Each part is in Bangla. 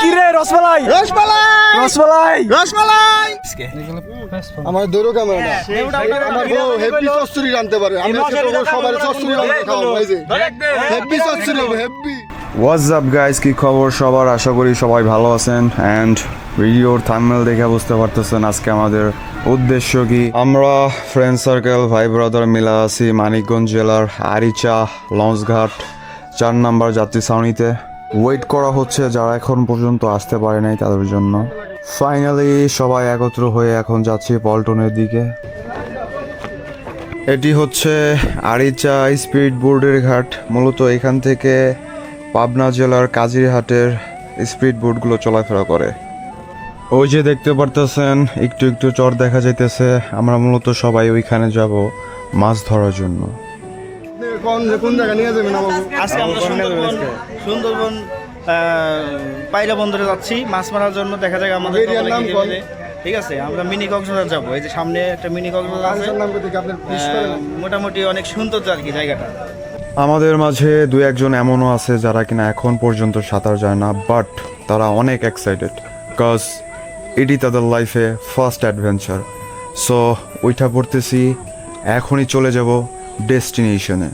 কি রে রসমালাই আমার দৌড়ো ক্যামেরা আমার বউ হেভি চচ্চড়ি রাঁধতে পারে আমি সবার চচ্চড়ি রাঁধতে খাওয়াবো এই যে হেভি চচ্চড়ি হেভি হোয়াটস আপ গাইস, কি খবর সবার? আশা করি সবাই ভালো আছেন। অ্যান্ড ভিডিওর থাম্বনেল দেখে বুঝতে পারতেছেন আজকে আমাদের উদ্দেশ্য কি। আমরা ফ্রেন্ড সার্কেল ভাই ব্রাদার মিলা আছি মানিকগঞ্জ জেলার আরিচা লঞ্চঘাট 4 নম্বর যাত্রী ছাউনিতে। ওয়েট করা হচ্ছে যারা এখন পর্যন্ত আসতে পারে নাই তাদের জন্য। ফাইনালি সবাই একত্র হয়ে এখন যাচ্ছি পল্টনের দিকে। এটি হচ্ছে আরিচা স্পিড বোর্ডের ঘাট। মূলত এখান থেকে পাবনা জেলার কাজিরহাটের স্পিড বোটগুলো চলাফেরা করে। ওই যে দেখতে পারতেছেন একটু একটু চর দেখা যাইতেছে। আমরা মূলত সবাই ওইখানে যাব মাছ ধরার জন্য। কোন জায়গা নিয়ে যাবেন আজকে আমরা সুন্দরবন পায়রা বন্দরে যাচ্ছি মাছ মারার জন্য। দেখা যাক আমাদের ঠিক আছে। আমরা মিনি কক্সবাজার যাবো। এই যে সামনে একটা মিনি কক্সবাজার আছে, মোটামুটি অনেক সুন্দর আর কি জায়গাটা। আমাদের মাঝে 2-1 এমনও আছে যারা কিনা এখন পর্যন্ত সাঁতার যায় না, বাট তারা অনেক এক্সাইটেড, কজ এটি তাদের লাইফে ফার্স্ট অ্যাডভেঞ্চার। সো ওইটা পড়তেছি, এখনই চলে যাব ডেস্টিনেশনে।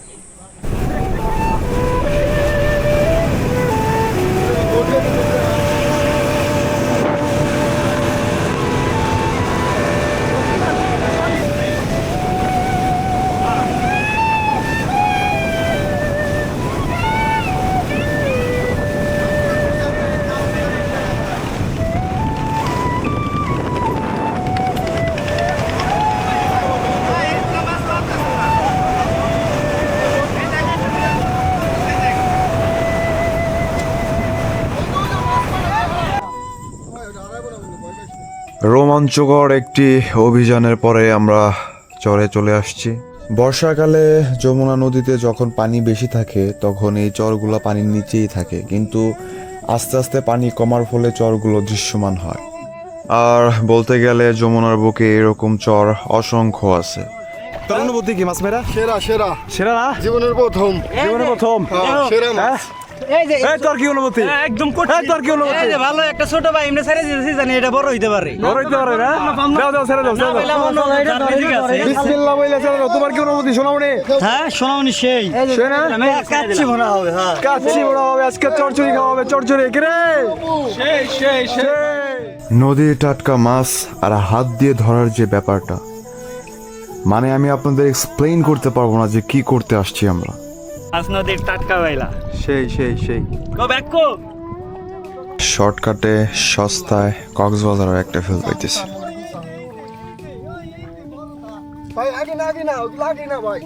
রোমাঞ্চকর একটি অভিযানের পরে আমরা চরে চলে আসছি। বর্ষাকালে যমুনা নদীতে যখন পানি বেশি থাকে তখন এই চরগুলো পানির নিচেই থাকে, কিন্তু আস্তে আস্তে পানি কমার ফলে চরগুলো দৃশ্যমান হয়। আর বলতে গেলে যমুনার বুকে এরকম চর অসংখ্য আছে। তোর অনুভূতি কি মাছ মেরা? সেরা না জীবনের প্রথম সেরা মাছ। তোর কি অনুভূতি? একদম তোর কি অনুভূতি? ভালো একটা ছোট ভাই এমনি ছেড়ে দিয়েছি, জানি এটা বড় হইতে পারে না। দাও ছেড়ে দাও। বিসমিল্লাহ বইলা ছেড়ে দাও। তোমার কি অনুভূতি শোনাওনি? হ্যাঁ শোনাওনি। সেই আমি কাচ্চি ভরা হবে। হ্যাঁ কাচ্চি ভরা হবে। আজকে চড়চড়ি খাওয়া হবে। চড়চড়ি কি রে? সেই নদীর টাটকা মাছ আর হাত দিয়ে ধরার যে ব্যাপারটা, মানে আমি আপনাদের এক্সপ্লেইন করতে পারবো না যে কি করতে আসছি আমরা। নদীর টাটকা বাইলা সেই শর্টকাটে সস্তায় কক্সবাজারের একটা ফিল পাইতেছি। ভাই আগে না ভাই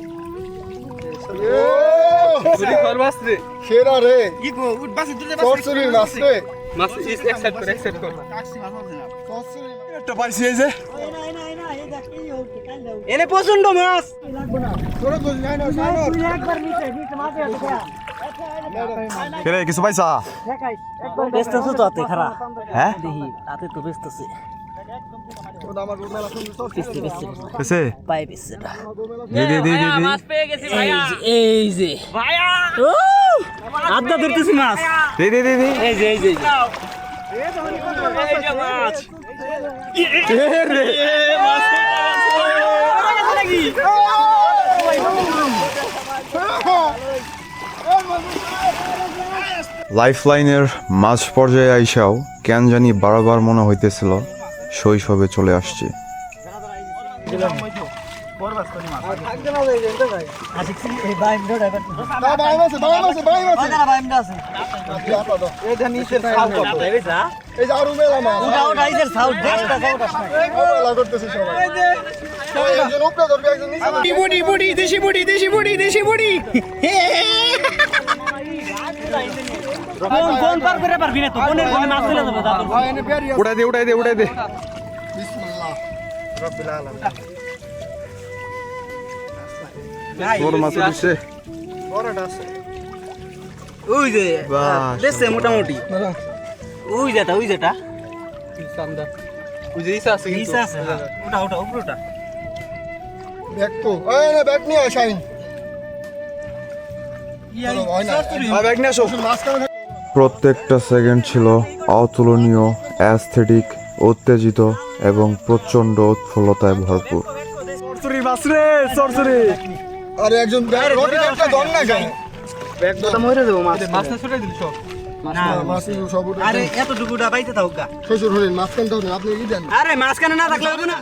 সেরা রে চচ্চড়ি মাছ রে মাছ এক্সাইট কর একটা পাইছি। এই যে এনে পছন্দ মাছ কেরে কিছু পাইছা? ব্যস্ত আছো তো আতে খারাপ। হ্যাঁ দেখি আতে তো ব্যস্ত আছে। এই যে ভাইয়া আড্ডা ধরতেছি মাছ। এই যে মাছ লাইফলাইনের মাঝ পর্যায়ে আইসাও কেন জানি বারবার মনে হইতেছিল শৈশবে চলে আসছি। উঠাই দে মোটামুটি ওই যেটা ওটা ব্যাগ নিয়ে আসাইন ব্যাগ নিয়ে আসো। প্রত্যেকটা সেকেন্ড ছিল অতুলনীয়, অ্যাস্থেটিক, উত্তেজিত এবং প্রচণ্ড উৎফুল্লতায় ভরপুর। আরে একজন রকি একটা ধর না কেন মাছ সব উঠে আরে এতটুকুটা বাইতে থাকুক গা। শ্বশুর হলেন মাঝখানটা হলেন আপনি কি দেন আরে মাঝখানে না থাকলে হবে না।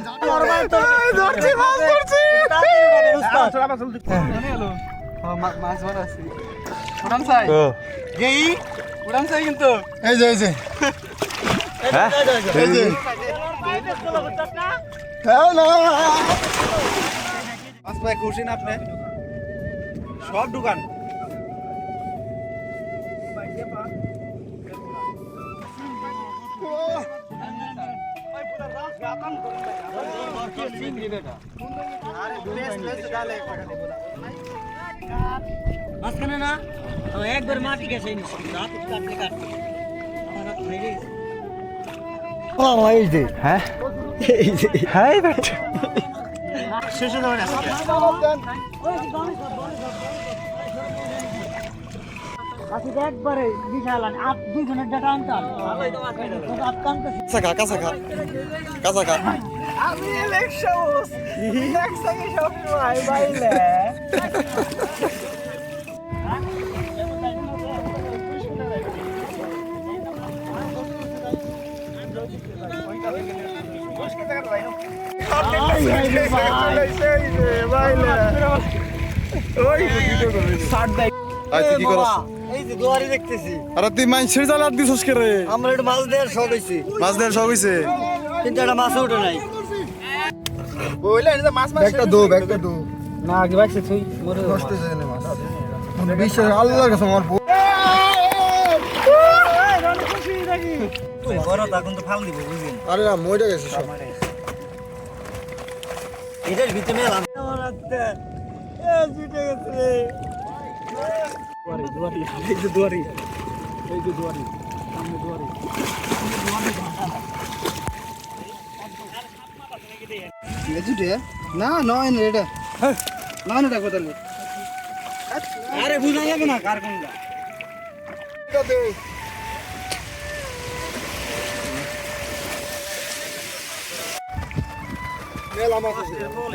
এই যে এই যে হ্যাঁ না আসমাই খুশি না আপনি? সব দোকান মাঝখানে না একবার মাটি গেছে রাত কাটলে কাটলে শেষে যাবে না একবারে বিশাল আপ দুজনের ডাটা আনতাম আমি ইলেকশন সব বাইলে কি করছ এই যে দুয়ারে দেখতেছি আরে তুই মাইছের জালাত দিছস কে রে আমরা একটু মাছ দেওয়ার শখ হয়েছি মাছ দেওয়ার শখ হইছে কিন্তু একটা মাছ ওঠে নাই বইলে এটা মাছ মাছ ব্যাগটা দো না আগে বাইছে তুই মরে কষ্ট যায় না মাছ মনে বিশ্বাস আল্লাহর কাছে আমার তুই বড় তখন তো ফাল দিব বুঝলেন আরে না মইটা গেছে সব এটার ভিতরে মেলাম জিতে গেছে রে দুয়ারি এই যে দুয়ারি সামনে দুয়ারি না নয় না এটা নয় না কথা আরে বুঝা যাবে না কার কোনটা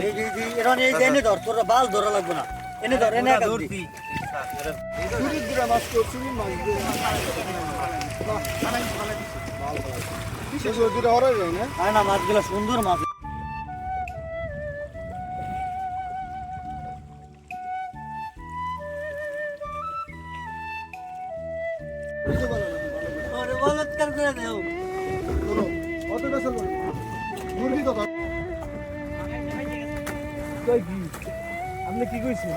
এই যে এনে ধর তোরা বাল ধরা লাগবে না এনে ধর এনে ধরতি না মাছগুলো সুন্দর মাছ বলৎকার করে দেও আপনি কি কইছেন?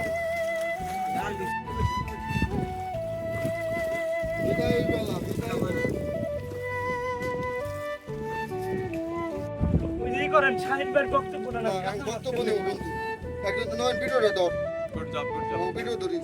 বুঝি করেন সাহেবের বক্তব্যটা না বক্তব্য নেই একজন নয় ভিডিওটা ধর ভিডিও ধরি